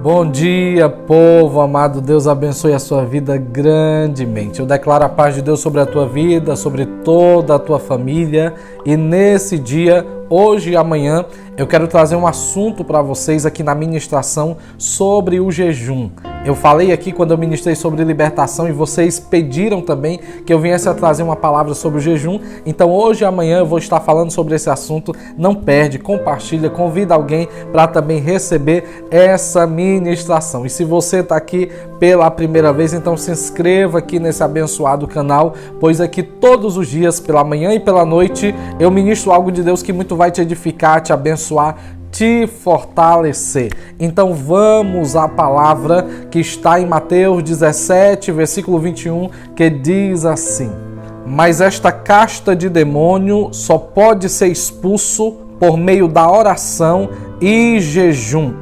Bom dia, povo amado. Deus abençoe a sua vida grandemente. Eu declaro a paz de Deus sobre a tua vida, sobre toda a tua família. E nesse dia, hoje e amanhã, eu quero trazer um assunto para vocês aqui na ministração sobre o jejum. Eu falei aqui quando eu ministrei sobre libertação e vocês pediram também que eu viesse a trazer uma palavra sobre o jejum. Então hoje e amanhã eu vou estar falando sobre esse assunto. Não perde, compartilha, convida alguém para também receber essa ministração. E se você está aqui pela primeira vez, então se inscreva aqui nesse abençoado canal, pois aqui todos os dias, pela manhã e pela noite, eu ministro algo de Deus que muito vai te edificar, te abençoar, te fortalecer. Então vamos à palavra que está em Mateus 17, versículo 21, que diz assim: mas esta casta de demônio só pode ser expulso por meio da oração e jejum.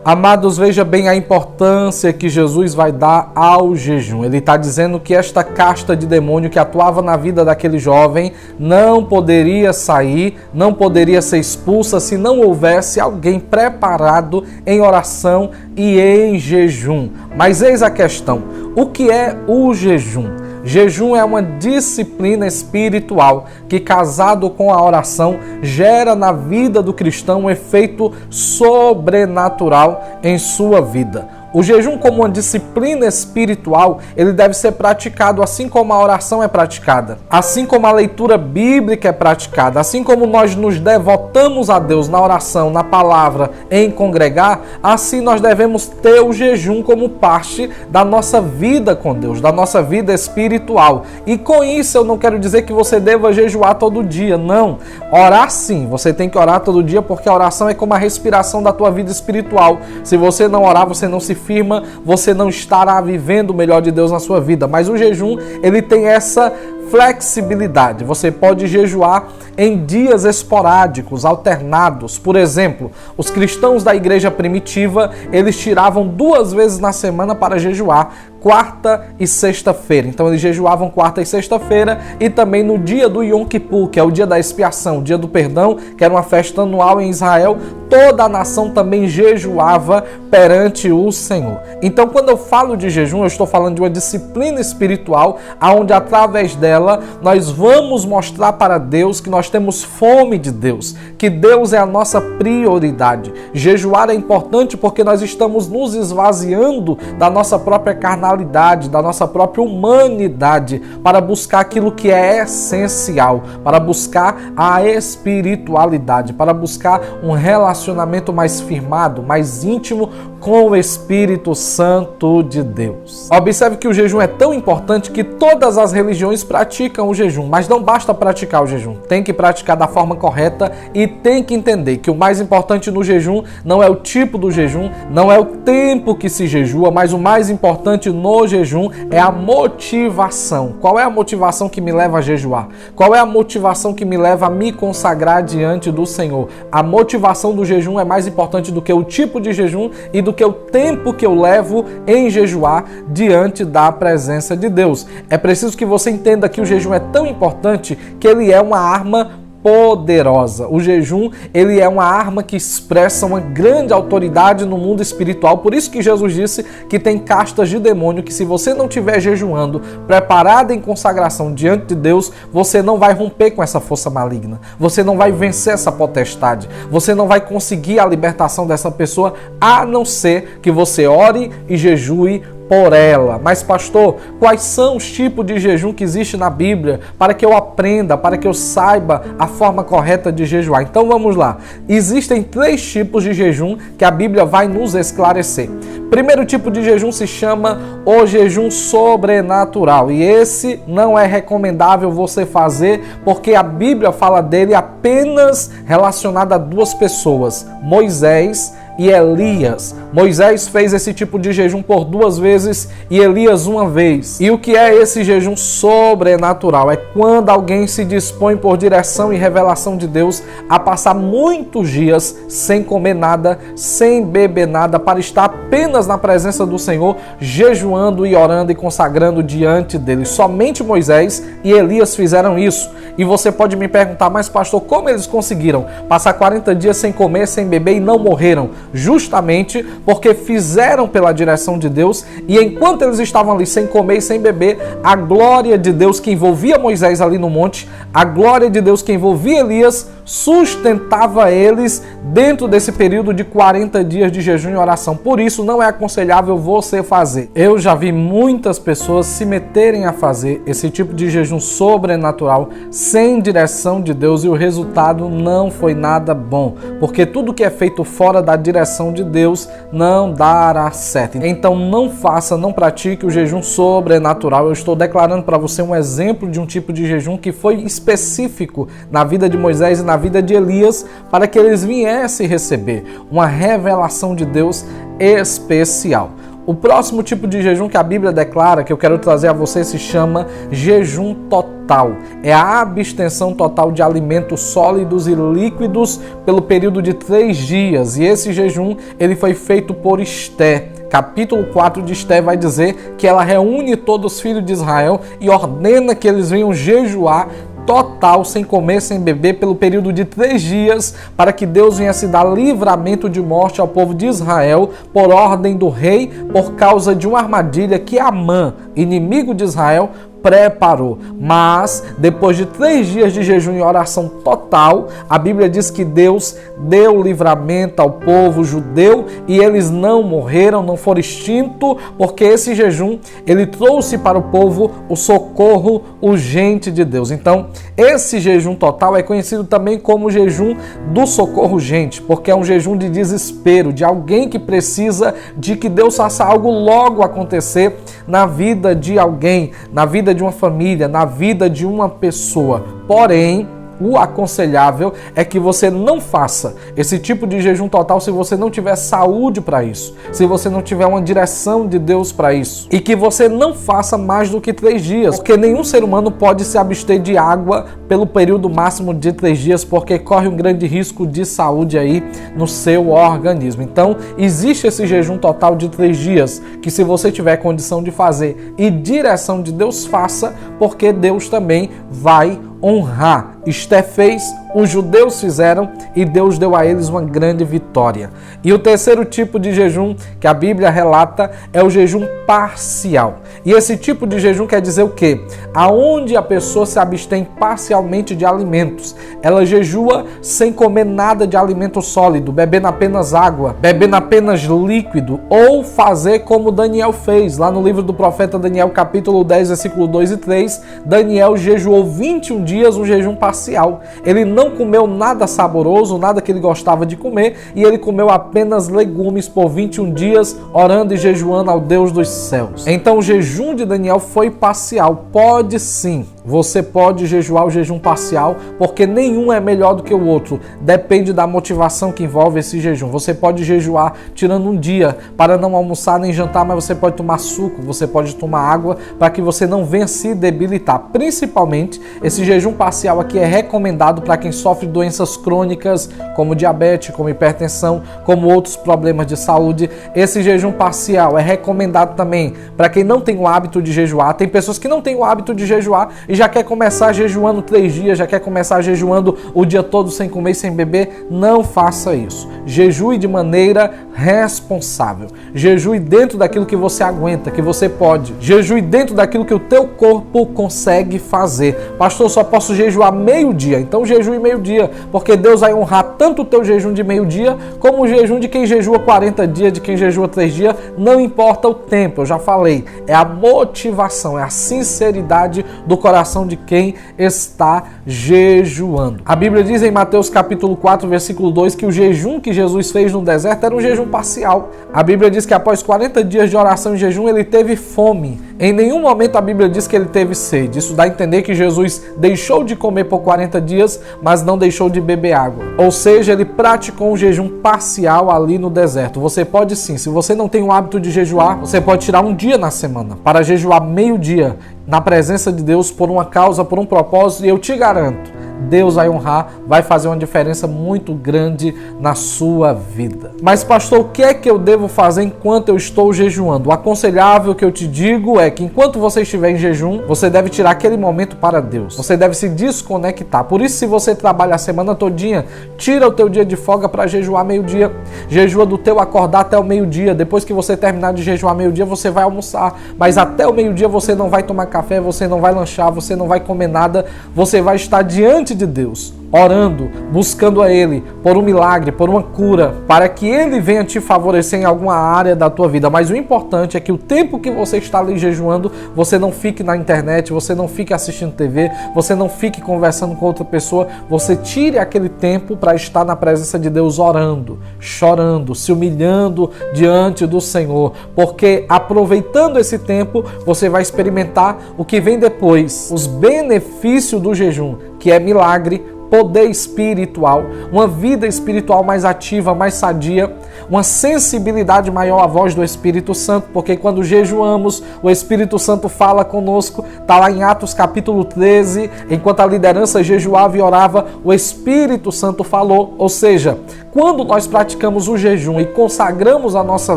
Amados, veja bem a importância que Jesus vai dar ao jejum. Ele está dizendo que esta casta de demônio que atuava na vida daquele jovem não poderia sair, não poderia ser expulsa se não houvesse alguém preparado em oração e em jejum. Mas eis a questão: o que é o jejum? Jejum é uma disciplina espiritual que, casado com a oração, gera na vida do cristão um efeito sobrenatural em sua vida. O jejum, como uma disciplina espiritual, ele deve ser praticado assim como a oração é praticada, assim como a leitura bíblica é praticada, assim como nós nos devotamos a Deus na oração, na palavra, em congregar, assim nós devemos ter o jejum como parte da nossa vida com Deus, da nossa vida espiritual. E com isso eu não quero dizer que você deva jejuar todo dia, não. Orar sim, você tem que orar todo dia, porque a oração é como a respiração da tua vida espiritual. Se você não orar, você não se firma, você não estará vivendo o melhor de Deus na sua vida. Mas o jejum, ele tem essa flexibilidade. Você pode jejuar em dias esporádicos, alternados. Por exemplo, os cristãos da igreja primitiva, eles tiravam 2 vezes na semana para jejuar, quarta e sexta-feira. Então eles jejuavam quarta e sexta-feira, e também no dia do Yom Kippur, que é o dia da expiação, o dia do perdão, que era uma festa anual em Israel. Toda a nação também jejuava perante o Senhor. Então, quando eu falo de jejum, eu estou falando de uma disciplina espiritual, onde através dela nós vamos mostrar para Deus que nós temos fome de Deus, que Deus é a nossa prioridade. Jejuar é importante porque nós estamos nos esvaziando da nossa própria carnalidade, da nossa própria humanidade, para buscar aquilo que é essencial, para buscar a espiritualidade, para buscar um relacionamento mais firmado, mais íntimo com o Espírito Santo de Deus. Observe que o jejum é tão importante que todas as religiões praticam o jejum, mas não basta praticar o jejum, tem que praticar da forma correta e tem que entender que o mais importante no jejum não é o tipo do jejum, não é o tempo que se jejua, mas o mais importante no jejum é a motivação. Qual é a motivação que me leva a jejuar? Qual é a motivação que me leva a me consagrar diante do Senhor? A motivação do jejum é mais importante do que o tipo de jejum e do que o tempo que eu levo em jejuar diante da presença de Deus. É preciso que você entenda que o jejum é tão importante que ele é uma arma poderosa. O jejum, ele é uma arma que expressa uma grande autoridade no mundo espiritual. Por isso que Jesus disse que tem castas de demônio que, se você não estiver jejuando, preparado em consagração diante de Deus, você não vai romper com essa força maligna. Você não vai vencer essa potestade. Você não vai conseguir a libertação dessa pessoa, a não ser que você ore e jejue por ela. Mas pastor, quais são os tipos de jejum que existe na Bíblia para que eu aprenda, para que eu saiba a forma correta de jejuar? Então vamos lá. Existem 3 tipos de jejum que a Bíblia vai nos esclarecer. Primeiro tipo de jejum se chama o jejum sobrenatural, e esse não é recomendável você fazer porque a Bíblia fala dele apenas relacionado a 2 pessoas, Moisés e Elias. Moisés fez esse tipo de jejum por 2 vezes e Elias 1 vez. E o que é esse jejum sobrenatural? É quando alguém se dispõe por direção e revelação de Deus a passar muitos dias sem comer nada, sem beber nada, para estar apenas na presença do Senhor, jejuando e orando e consagrando diante dele. Somente Moisés e Elias fizeram isso. E você pode me perguntar, mas pastor, como eles conseguiram passar 40 dias sem comer, sem beber e não morreram? Justamente porque fizeram pela direção de Deus, e enquanto eles estavam ali sem comer e sem beber, a glória de Deus que envolvia Moisés ali no monte, a glória de Deus que envolvia Elias, sustentava eles dentro desse período de 40 dias de jejum e oração. Por isso não é aconselhável você fazer. Eu já vi muitas pessoas se meterem a fazer esse tipo de jejum sobrenatural sem direção de Deus, e o resultado não foi nada bom, porque tudo que é feito fora da direção de Deus não dará certo. Então não faça, não pratique o jejum sobrenatural. Eu estou declarando para você um exemplo de um tipo de jejum que foi específico na vida de Moisés e na vida de Elias, para que eles viessem receber uma revelação de Deus especial. O próximo tipo de jejum que a Bíblia declara, que eu quero trazer a você, se chama jejum total. É a abstenção total de alimentos sólidos e líquidos pelo período de 3 dias. E esse jejum ele foi feito por Esté. Capítulo 4 de Esté vai dizer que ela reúne todos os filhos de Israel e ordena que eles venham jejuar total, sem comer, sem beber, pelo período de 3 dias, para que Deus viesse dar livramento de morte ao povo de Israel, por ordem do rei, por causa de uma armadilha que Amã, inimigo de Israel, preparou. Mas depois de 3 dias de jejum e oração total, a Bíblia diz que Deus deu livramento ao povo judeu e eles não morreram, não foram extintos, porque esse jejum ele trouxe para o povo o socorro urgente de Deus. Então esse jejum total é conhecido também como jejum do socorro urgente, porque é um jejum de desespero, de alguém que precisa de que Deus faça algo logo acontecer na vida de alguém, na vida de uma família, na vida de uma pessoa. Porém, o aconselhável é que você não faça esse tipo de jejum total se você não tiver saúde para isso, se você não tiver uma direção de Deus para isso, e que você não faça mais do que 3 dias, porque nenhum ser humano pode se abster de água pelo período máximo de 3 dias, porque corre um grande risco de saúde aí no seu organismo. Então, existe esse jejum total de 3 dias, que se você tiver condição de fazer e direção de Deus, faça, porque Deus também vai honrar. Esté fez, os judeus fizeram e Deus deu a eles uma grande vitória. E o terceiro tipo de jejum que a Bíblia relata é o jejum parcial. E esse tipo de jejum quer dizer o quê? Aonde a pessoa se abstém parcialmente de alimentos. Ela jejua sem comer nada de alimento sólido, bebendo apenas água, bebendo apenas líquido, ou fazer como Daniel fez. Lá no livro do profeta Daniel, capítulo 10, versículo 2 e 3, Daniel jejuou 21 dias, um jejum parcial. Ele não comeu nada saboroso, nada que ele gostava de comer, e ele comeu apenas legumes por 21 dias, orando e jejuando ao Deus dos céus. Então o jejum de Daniel foi parcial. Pode sim, você pode jejuar o jejum parcial, porque nenhum é melhor do que o outro. Depende da motivação que envolve esse jejum. Você pode jejuar tirando um dia para não almoçar nem jantar, mas você pode tomar suco, você pode tomar água, para que você não venha se debilitar. Principalmente, esse jejum parcial aqui é recomendado para quem sofre doenças crônicas, como diabetes, como hipertensão, como outros problemas de saúde. Esse jejum parcial é recomendado também para quem não tem o hábito de jejuar. Tem pessoas que não têm o hábito de jejuar e já quer começar jejuando 3 dias, já quer começar jejuando o dia todo sem comer e sem beber. Não faça isso. Jejue de maneira responsável. Jejue dentro daquilo que você aguenta, que você pode. Jejue dentro daquilo que o teu corpo consegue fazer. Pastor, só posso jejuar meio-dia. Então jejue meio-dia, porque Deus vai honrar tanto o teu jejum de meio-dia, como o jejum de quem jejua 40 dias, de quem jejua 3 dias. Não importa o tempo, eu já falei. É a motivação, é a sinceridade do coração de quem está jejuando. A Bíblia diz em Mateus capítulo 4, versículo 2, que o jejum que Jesus fez no deserto era um jejum parcial. A Bíblia diz que após 40 dias de oração e jejum, ele teve fome. Em nenhum momento a Bíblia diz que ele teve sede. Isso dá a entender que Jesus deixou de comer por 40 dias, mas não deixou de beber água. Ou seja, ele praticou um jejum parcial ali no deserto. Você pode sim, se você não tem o hábito de jejuar, você pode tirar um dia na semana para jejuar meio-dia na presença de Deus por uma causa, por um propósito, e eu te garanto, Deus vai honrar, vai fazer uma diferença muito grande na sua vida. Mas pastor, o que é que eu devo fazer enquanto eu estou jejuando? O aconselhável que eu te digo é que enquanto você estiver em jejum, você deve tirar aquele momento para Deus. Você deve se desconectar. Por isso, se você trabalha a semana todinha, tira o teu dia de folga para jejuar meio-dia. Jejua do teu acordar até o meio-dia. Depois que você terminar de jejuar meio-dia, você vai almoçar. Mas até o meio-dia você não vai tomar café, você não vai lanchar, você não vai comer nada. Você vai estar diante de Deus, orando, buscando a Ele por um milagre, por uma cura, para que Ele venha te favorecer em alguma área da tua vida. Mas o importante é que o tempo que você está ali jejuando, você não fique na internet, você não fique assistindo TV, você não fique conversando com outra pessoa, você tire aquele tempo para estar na presença de Deus orando, chorando, se humilhando diante do Senhor, porque aproveitando esse tempo, você vai experimentar o que vem depois, os benefícios do jejum, que é milagre, poder espiritual, uma vida espiritual mais ativa, mais sadia, uma sensibilidade maior à voz do Espírito Santo, porque quando jejuamos, o Espírito Santo fala conosco, está lá em Atos capítulo 13, enquanto a liderança jejuava e orava, o Espírito Santo falou, ou seja, quando nós praticamos o jejum e consagramos a nossa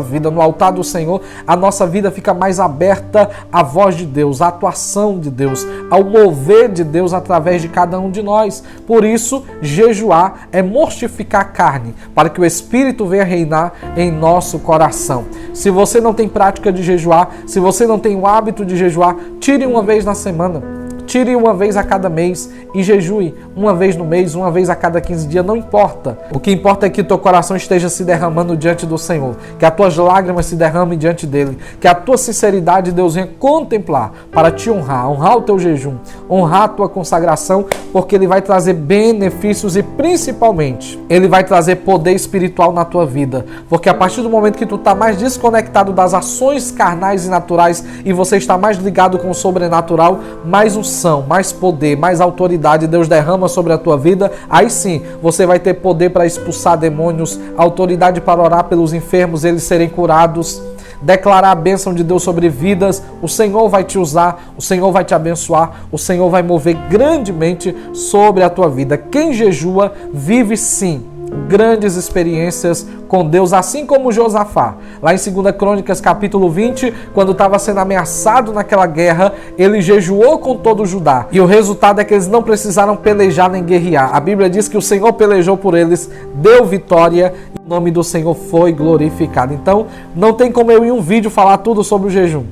vida no altar do Senhor, a nossa vida fica mais aberta à voz de Deus, à atuação de Deus, ao mover de Deus através de cada um de nós. Por isso, jejuar é mortificar a carne, para que o Espírito venha reinar em nosso coração. Se você não tem prática de jejuar, se você não tem o hábito de jejuar, tire uma vez na semana. Tire uma vez a cada mês e jejue uma vez no mês, uma vez a cada 15 dias, não importa. O que importa é que o teu coração esteja se derramando diante do Senhor, que as tuas lágrimas se derramem diante dele, que a tua sinceridade Deus venha contemplar para te honrar, honrar o teu jejum, honrar a tua consagração, porque ele vai trazer benefícios e principalmente ele vai trazer poder espiritual na tua vida, porque a partir do momento que tu está mais desconectado das ações carnais e naturais e você está mais ligado com o sobrenatural, mais unção, mais poder, mais autoridade Deus derrama sobre a tua vida. Aí sim, você vai ter poder para expulsar demônios, autoridade para orar pelos enfermos, eles serem curados, declarar a bênção de Deus sobre vidas. O Senhor vai te usar, o Senhor vai te abençoar, o Senhor vai mover grandemente sobre a tua vida. Quem jejua vive sim grandes experiências com Deus, assim como Josafá. Lá em 2 Crônicas, capítulo 20, quando estava sendo ameaçado naquela guerra, ele jejuou com todo o Judá. E o resultado é que eles não precisaram pelejar nem guerrear. A Bíblia diz que o Senhor pelejou por eles, deu vitória e o nome do Senhor foi glorificado. Então, não tem como eu em um vídeo falar tudo sobre o jejum.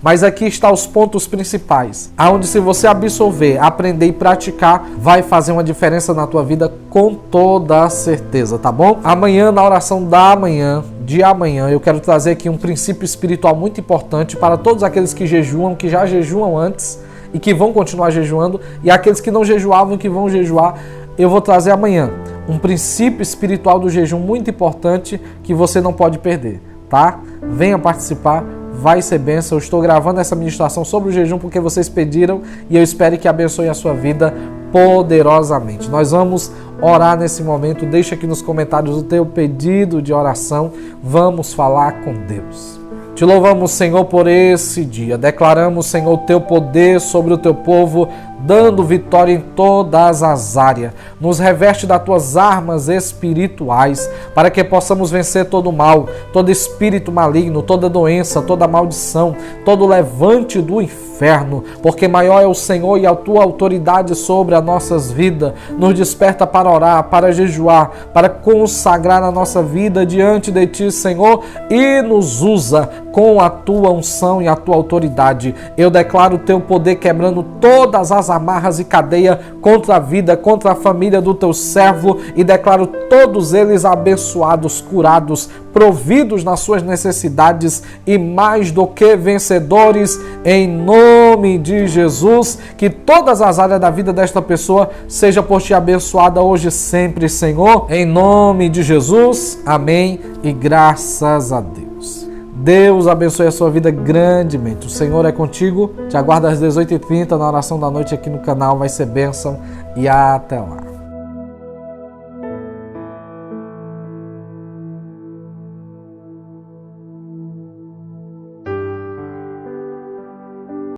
Mas aqui estão os pontos principais, aonde se você absorver, aprender e praticar, vai fazer uma diferença na tua vida com toda a certeza, tá bom? Amanhã, na oração da manhã, de amanhã, eu quero trazer aqui um princípio espiritual muito importante para todos aqueles que jejuam, que já jejuam antes e que vão continuar jejuando, e aqueles que não jejuavam e que vão jejuar. Eu vou trazer amanhã um princípio espiritual do jejum muito importante que você não pode perder, tá? Venha participar. Vai ser bênção. Eu estou gravando essa ministração sobre o jejum porque vocês pediram e eu espero que abençoe a sua vida poderosamente. Nós vamos orar nesse momento. Deixa aqui nos comentários o teu pedido de oração. Vamos falar com Deus. Te louvamos, Senhor, por esse dia. Declaramos, Senhor, o teu poder sobre o teu povo, dando vitória em todas as áreas. Nos reveste das tuas armas espirituais, para que possamos vencer todo o mal, todo espírito maligno, toda doença, toda maldição, todo levante do inferno, porque maior é o Senhor e a tua autoridade sobre as nossas vidas. Nos desperta para orar, para jejuar, para consagrar a nossa vida diante de ti, Senhor, e nos usa com a tua unção e a tua autoridade. Eu declaro o teu poder quebrando todas as amarras e cadeia contra a vida, contra a família do teu servo, e declaro todos eles abençoados, curados, providos nas suas necessidades e mais do que vencedores, em nome de Jesus. Que todas as áreas da vida desta pessoa seja por ti abençoada hoje e sempre, Senhor, em nome de Jesus, amém e graças a Deus. Deus abençoe a sua vida grandemente. O Senhor é contigo. Te aguardo às 18h30 na oração da noite aqui no canal. Vai ser bênção e até lá.